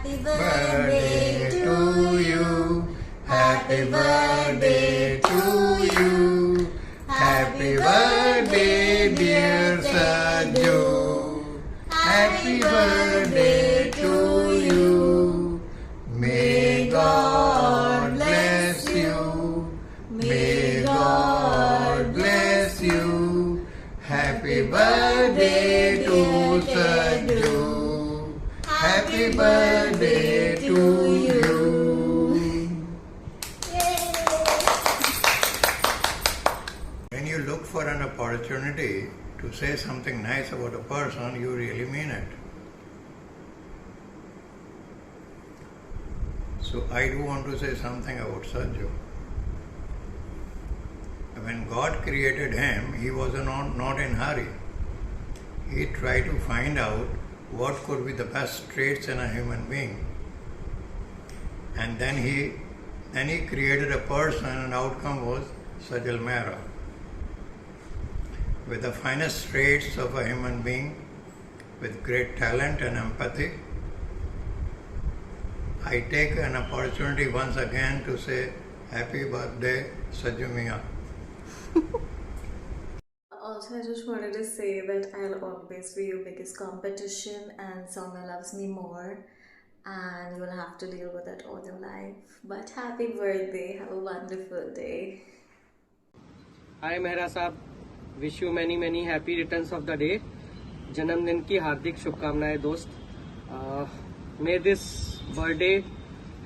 Happy birthday to you. Happy birthday to you. Happy birthday, dear Saju. Happy birthday to you. May God bless you. May God bless you. Happy birthday to Saju. Happy birthday to you. When you look for an opportunity to say something nice about a person, you really mean it. So I do want to say something about Sanju. When God created him, he was not in a hurry. He tried to find out what could be the best traits in a human being. And then he created a person, and outcome was Sajal Mehra. With the finest traits of a human being, with great talent and empathy, I take an opportunity once again to say happy birthday, Saju Miya. Also, I just wanted to say that I'll always be your biggest competition, and someone loves me more, and you will have to deal with it all your life. But happy birthday, have a wonderful day. Hi Mehra साहब, wish you many many happy returns of the day. जन्मदिन की हार्दिक शुभकामनाएं दोस्त. May this birthday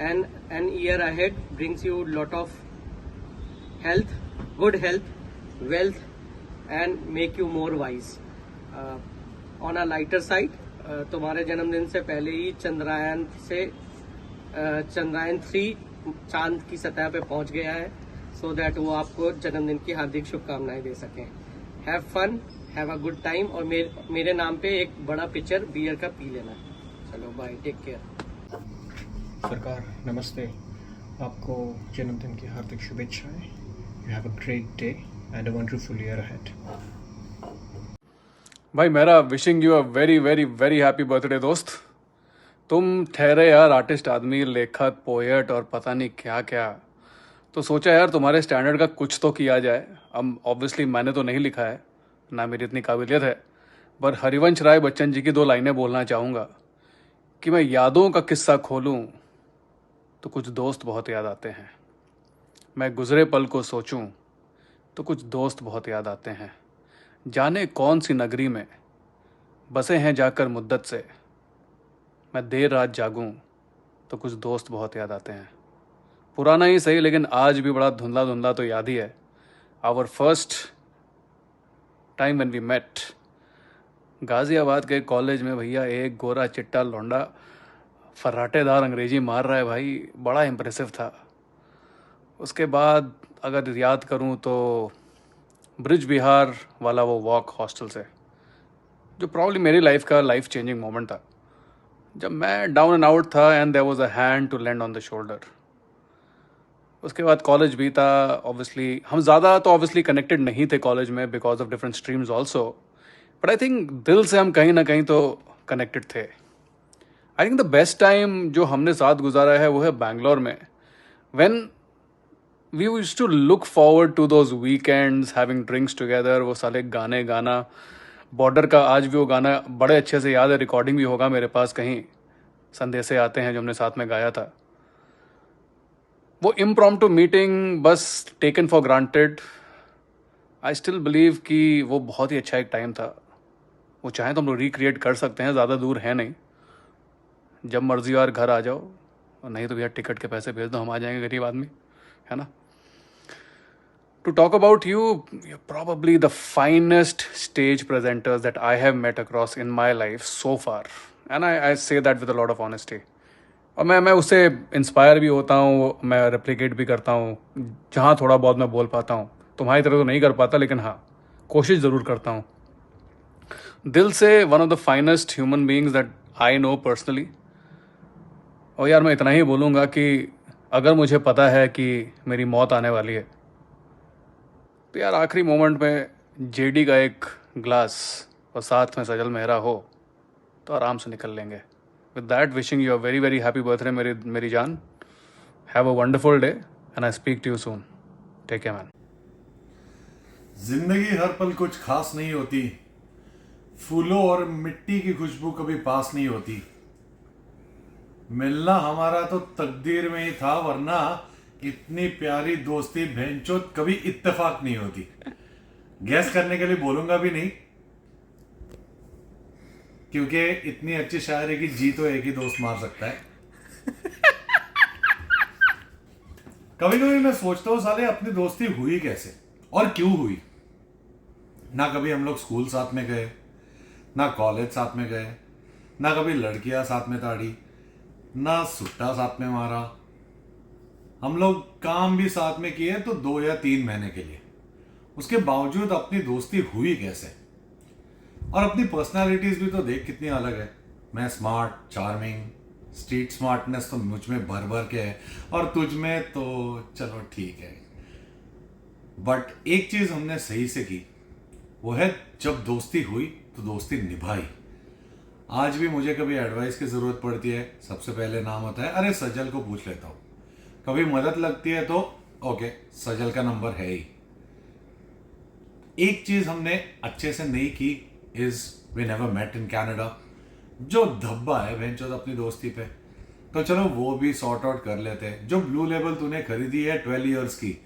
and an year ahead brings you lot of health, good health, wealth and make you more wise. On a lighter side, तुम्हारे जन्मदिन से पहले ही चंद्रयान 3 चांद की सतह पे पहुंच गया है, सो दैट वो आपको जन्मदिन की हार्दिक शुभकामनाएं दे सकें. Have fun, have a good time, और मेरे नाम पे एक बड़ा पिक्चर बियर का पी लेना. चलो बाय, टेक केयर. सरकार नमस्ते, आपको जन्मदिन की हार्दिक शुभेच्छाएं. You have a great day and a wonderful year ahead. भाई मेरा wishing you a very very very happy birthday दोस्त. तुम ठहरे यार आर्टिस्ट आदमी, लेखक, पोएट और पता नहीं क्या क्या. तो सोचा यार तुम्हारे स्टैंडर्ड का कुछ तो किया जाए. अब ऑब्वियसली मैंने तो नहीं लिखा है, ना मेरी इतनी काबिलियत है, पर हरिवंश राय बच्चन जी की 2 लाइनें बोलना चाहूँगा कि मैं यादों का किस्सा खोलूँ तो कुछ दोस्त बहुत याद आते हैं. मैं गुजरे पल को सोचूं तो कुछ दोस्त बहुत याद आते हैं. जाने कौन सी नगरी में बसे हैं जाकर मुद्दत से. मैं देर रात जागूं तो कुछ दोस्त बहुत याद आते हैं. पुराना ही सही, लेकिन आज भी बड़ा धुंधला धुंधला तो याद ही है. Our first time when we met, Ghaziabad के कॉलेज में भैया, एक गोरा चिट्टा लौंडा फर्राटेदार अंग्रेजी मार रहा है भाई, बड़ा इम्प्रेसिव था. उसके बाद अगर याद करूं तो ब्रिज बिहार वाला वो वॉक हॉस्टल से, जो प्रॉब्ली मेरी लाइफ का लाइफ चेंजिंग मोमेंट था, जब मैं डाउन एंड आउट था and there was a hand to land on the shoulder. उसके बाद कॉलेज भी था. ऑब्वियसली हम ज़्यादा तो ऑब्वियसली कनेक्टेड नहीं थे कॉलेज में because of different streams also, but I think दिल से हम कहीं ना कहीं तो कनेक्टेड थे. I think the best time जो हमने साथ गुजारा है वो है बैंगलोर में, when we used to look forward to those weekends, having drinks together. वो साले गाने गाना, बॉर्डर का आज भी वो गाना बड़े अच्छे से याद है, रिकॉर्डिंग भी होगा मेरे पास कहीं. संदेशे आते हैं जो हमने साथ में गाया था. वो इम्प्रॉम्प्टू मीटिंग बस taken for granted. I still believe कि वो बहुत ही अच्छा एक टाइम था. वो चाहें तो हम लोग रिक्रिएट कर सकते हैं, ज़्यादा दूर है नहीं. जब मर्जी यार घर आ जाओ, और नहीं तो भैया टिकट के पैसे भेज दो, हम आ जाएंगे, गरीब आदमी है ना. To talk about you, you're probably the finest stage presenters that I have met across in my life so far. And I say that with a lot of honesty. और मैं उससे इंस्पायर भी होता हूँ, मैं रेप्लिकेट भी करता हूँ जहाँ थोड़ा बहुत मैं बोल पाता हूँ. तुम्हारी तरह तो नहीं कर पाता, लेकिन हाँ, कोशिश ज़रूर करता हूँ दिल से. One of the finest human beings that I know personally. और यार मैं इतना ही बोलूँगा कि अगर मुझे पता है कि मेरी मौत आने वाली है, तो यार आखिरी मोमेंट में जेडी का एक ग्लास और साथ में सजल मेहरा हो तो आराम से निकल लेंगे. With that, wishing you a very very happy birthday, मेरी जान. Have a wonderful day, and I speak to you soon. Take care, man. जिंदगी हर पल कुछ खास नहीं होती, फूलों और मिट्टी की खुशबू कभी पास नहीं होती. मिलना हमारा तो तकदीर में ही था, वरना इतनी प्यारी दोस्ती भेंचोद कभी इत्तेफाक नहीं होती. गैस करने के लिए बोलूंगा भी नहीं, क्योंकि इतनी अच्छी शायरी की जी तो एक ही दोस्त मार सकता है. कभी कभी मैं सोचता हूँ साले अपनी दोस्ती हुई कैसे और क्यों हुई. ना कभी हम लोग स्कूल साथ में गए, ना कॉलेज साथ में गए, ना कभी लड़कियां साथ में ताड़ी, ना सुट्टा साथ में मारा. हम लोग काम भी साथ में किए तो 2 या 3 महीने के लिए. उसके बावजूद अपनी दोस्ती हुई कैसे. और अपनी पर्सनालिटीज भी तो देख कितनी अलग है. मैं स्मार्ट, चार्मिंग, स्ट्रीट स्मार्टनेस तो मुझ में भर भर के है, और तुझ में तो चलो ठीक है. बट एक चीज हमने सही से की, वो है जब दोस्ती हुई तो दोस्ती निभाई. आज भी मुझे कभी एडवाइस की जरूरत पड़ती है, सबसे पहले नाम होता है अरे सजल को पूछ लेता हूँ. कभी मदद लगती है तो ओके, सजल का नंबर है ही. एक चीज हमने अच्छे से नहीं की is we never met in Canada. जो धब्बा है बेंचोद अपनी दोस्ती पे, तो चलो वो भी सॉर्ट आउट कर लेते हैं. जो ब्लू लेबल तूने खरीदी है 12 इयर्स की,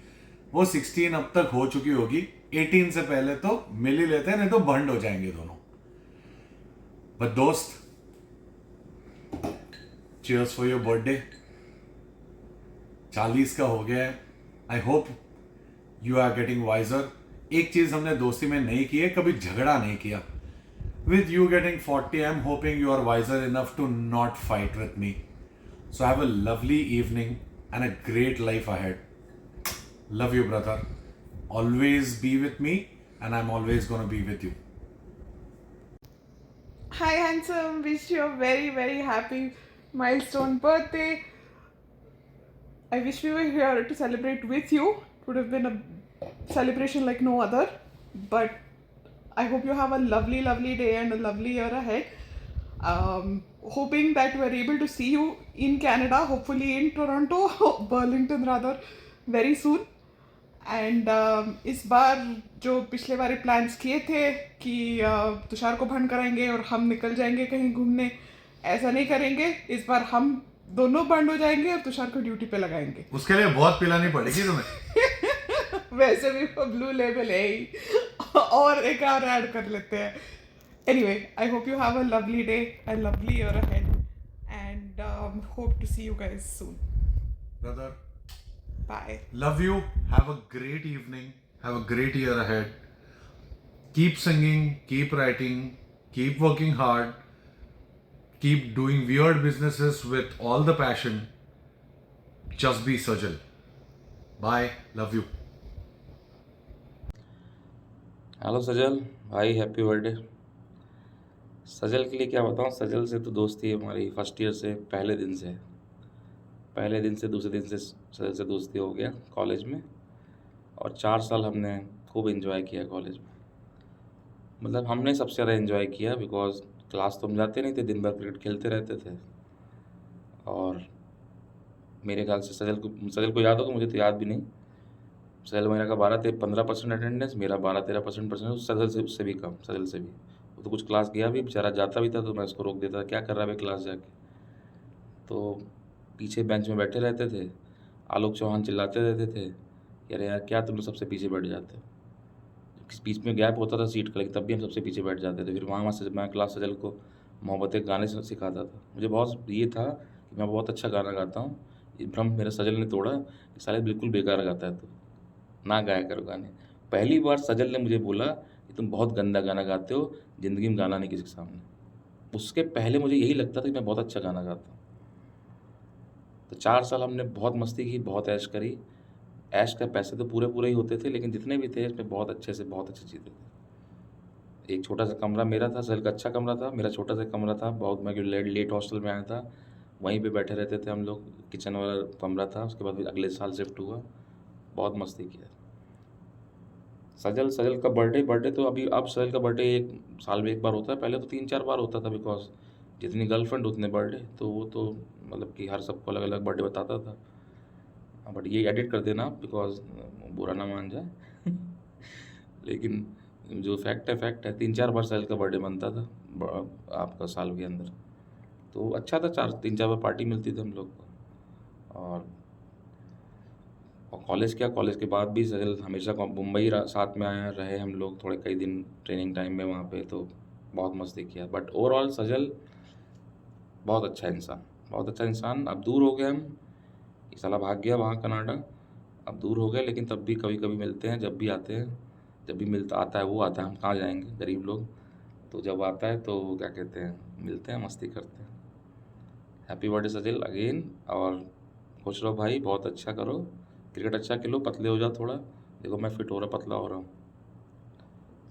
वो 16 अब तक हो चुकी होगी. 18 से पहले तो मिल ही लेते हैं, नहीं तो बंड हो जाएंगे दोनों. बट दोस्त, चीयर्स फॉर योर बर्थडे. 40 का हो गया है. I hope you are getting wiser. एक चीज हमने दोस्ती में नहीं की है, कभी झगड़ा नहीं किया. With you getting 40, I'm hoping you are wiser enough to not fight with me. So have a lovely evening and a great life ahead. Love you, brother. Always be with me, and I'm always going to be with you. Hi, handsome. Wish you a very, very happy milestone birthday. I wish we were here to celebrate with you. It would have been a celebration like no other. But I hope you have a lovely, lovely day and a lovely year ahead. Hoping that we're able to see you in Canada, hopefully in Toronto, Burlington rather, very soon. And इस बार जो पिछले बारे plans किए थे कि तुषार को भंड कराएंगे और हम निकल जाएंगे कहीं घूमने, ऐसा नहीं करेंगे. इस बार हम दोनों बंड हो जाएंगे और तुषार को ड्यूटी पे लगाएंगे. उसके लिए बहुत पिलानी पड़ेगी तुम्हें. वैसे भी वो ब्लू लेवल है ही, और एक और ऐड कर लेते हैं. Anyway, I hope you have a lovely day and lovely year ahead and hope to see you guys soon. Brother, bye. love you. Have a great evening. Have a great year ahead. Keep singing, keep writing, keep working hard, keep doing weird businesses with all the passion. Just be Sajal. Bye. Love you. Hello Sajal भाई, happy birthday. सजल के लिए क्या बताऊँ, सजल से तो दोस्ती हमारी first year से, पहले दिन से दूसरे दिन से सजल से दोस्ती हो गया कॉलेज में. और 4 साल हमने खूब एंजॉय किया कॉलेज में. मतलब हमने सबसे ज़्यादा एंजॉय किया, बिकॉज क्लास तो हम जाते नहीं थे, दिन भर क्रिकेट खेलते रहते थे. और मेरे ख्याल से सजल को याद होगा, मुझे तो याद भी नहीं. सजल मेरा का 12-15% अटेंडेंस, मेरा 12-13% सजल से उससे भी कम, सजल से भी. वो तो कुछ क्लास गया भी, बेचारा जाता भी था तो मैं उसको रोक देता था, क्या कर रहा है भाई क्लास जाके. तो पीछे बेंच में बैठे रहते थे. आलोक चौहान चिल्लाते रहते थे कि अरे यार क्या तुम लोग सबसे पीछे बैठ जाते हो. बीच में गैप होता था सीट का, लेकिन तब भी हम सबसे पीछे बैठ जाते थे. फिर वहाँ से मैं क्लास सजल को मोहब्बत गाने सिखाता था. मुझे बहुत ये था कि मैं बहुत अच्छा गाना गाता हूँ. ये भ्रम मेरा सजल ने तोड़ा कि साले बिल्कुल बेकार गाता है, तो ना गाया करो गाने. पहली बार सजल ने मुझे बोला कि तुम बहुत गंदा गाना गाते हो, ज़िंदगी में गाना नहीं किसी के सामने. उसके पहले मुझे यही लगता था कि मैं बहुत अच्छा गाना गाता हूँ. तो 4 साल हमने बहुत मस्ती की, बहुत ऐश करी. ऐश का पैसे तो पूरे ही होते थे, लेकिन जितने भी थे इसमें बहुत अच्छे जीते थे. एक छोटा सा कमरा मेरा था, सजल का अच्छा कमरा था, मेरा छोटा सा कमरा था. बहुत मैं लेट हॉस्टल में आया था, वहीं पे बैठे रहते थे हम लोग. किचन वाला कमरा था, उसके बाद अगले साल शिफ्ट हुआ. बहुत मस्ती किया. सजल का बर्थडे तो अब सजल का बर्थडे 1 साल में 1 बार होता है. पहले तो 3-4 बार होता था, बिकॉज जितनी गर्लफ्रेंड उतने बर्थडे, तो वो तो मतलब कि हर सबको अलग अलग बर्थडे बताता था। बट ये एडिट कर देना बिकॉज बुरा ना मान जाए लेकिन जो फैक्ट है 3-4 बार साल का बर्थडे बनता था आपका साल के अंदर, तो अच्छा था। 3-4 बार पार्टी मिलती थी हम लोग को। और कॉलेज कॉलेज के बाद भी सजल हमेशा मुंबई साथ में आए रहे हम लोग, थोड़े कई दिन ट्रेनिंग टाइम में वहाँ पे, तो बहुत मस्ती किया। बट ओवरऑल सजल बहुत अच्छा इंसान। अब दूर हो गए हम, ये साला भाग गया वहाँ कनाडा, अब दूर हो गए, लेकिन तब भी कभी कभी मिलते हैं। जब भी आते हैं, जब भी मिलता आता है वो आता है, हम कहाँ जाएंगे गरीब लोग, तो जब आता है तो क्या कहते हैं, मिलते हैं, मस्ती करते हैं। हैप्पी बर्थडे सजल अगेन, और खुश रहो भाई, बहुत अच्छा करो, क्रिकेट अच्छा खेलो, पतले हो जाओ थोड़ा। देखो मैं फिट हो रहा, पतला हो रहा हूँ,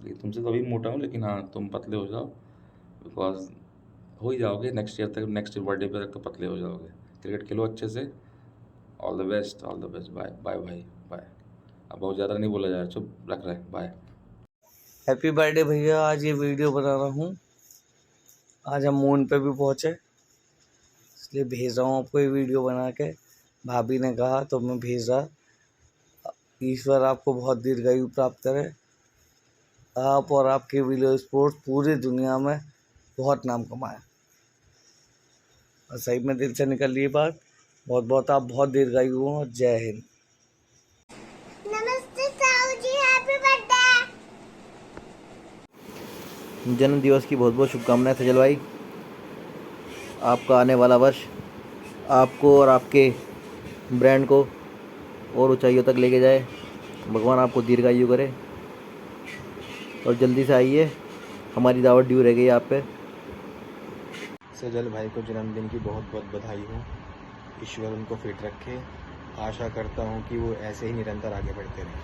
लेकिन तुमसे तो अभी मोटा हूँ, लेकिन हाँ तुम पतले हो जाओ, बिकॉज हो ही जाओगे नेक्स्ट ईयर तक, नेक्स्ट बर्थडे पे तक तो पतले हो जाओगे। क्रिकेट खेलो अच्छे से, all the best, bye bye भाई बाय। अब बहुत ज़्यादा नहीं बोला जा रहा, चुप रख रहे, बाय। हैप्पी बर्थडे भैया, आज ये वीडियो बना रहा हूँ। आज हम मून पे भी पहुँचे, इसलिए भेज रहा हूँ आपको ये वीडियो बना के। भाभी ने कहा तो मैं भेज रहा। ईश्वर आपको बहुत दीर्घायु प्राप्त करे, आप और आपके विलो स्पोर्ट्स पूरी दुनिया में बहुत नाम कमाए। और सही में दिल से निकल रही बात, बहुत बहुत आप बहुत दीर्घायु हो। जय हिंद। नमस्ते साहू जी, हैप्पी बर्थडे। जन्म दिवस की बहुत बहुत शुभकामनाएं सजल भाई। आपका आने वाला वर्ष आपको और आपके ब्रांड को और ऊंचाइयों तक लेके जाए। भगवान आपको दीर्घायु करे, और जल्दी से आइए, हमारी दावत ड्यू रह गई आप पे। सजल भाई को जन्मदिन की बहुत बहुत बधाई हो। ईश्वर उनको फिट रखे। आशा करता हूँ कि वो ऐसे ही निरंतर आगे बढ़ते रहें।